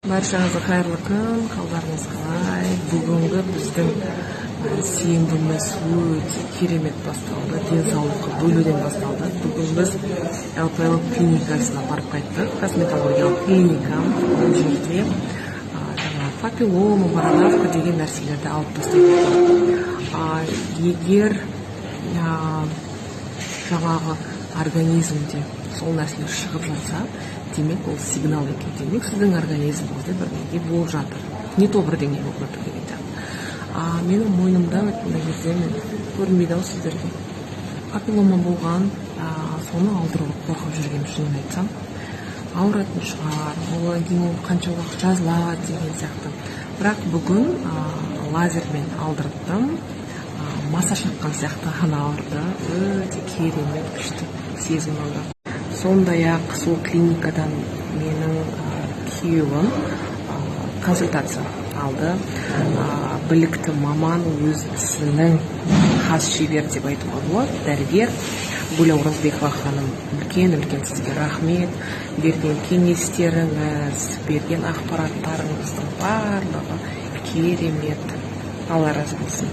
Баршаңызға қайырлы күн, қалдарыңыз қалай? Бүгінгі біздің сенбіміз өте керемет басталды, денсаулыққа бөлуден басталды. Бүгін біз ЛПЛ клиникасына барып қайттық, косметологиялық клиника. Ол жерде папиллома, бородавка деген нәрселерді алып тастайды. Егер жаңағы организмде сол нәрселер шығып жатса, демек ол сигнал екен. Демек сіздің организміңізде бірдеңе болып жатыр. Не то бірдеңе болып жатыр дегенде. Менің мойнымда мына кезде көрінбейді ау сіздерге. Папиллома болған, соны алдыруға қорқып жүрген шынын айтсам. Ауыратын шығар, одан кейін ол қанша уақыт жазылады деген сияқты. Бірақ бүгін лазермен алдырттым. Маса шаққан сияқты ғана ауырды. Өте керемет күшті сезім алды. Сондай-ақ сол клиникадан менің күйеуім консультация алды. Білікті маман, өз ісінің хас шебер деп айтуға болады. Дәрігер Гүл Оразбекова ханым, үлкен сізге рахмет. Берген кеңестеріңіз, берген ақпараттарыңыздың барлығы керемет. Алла разы болсын.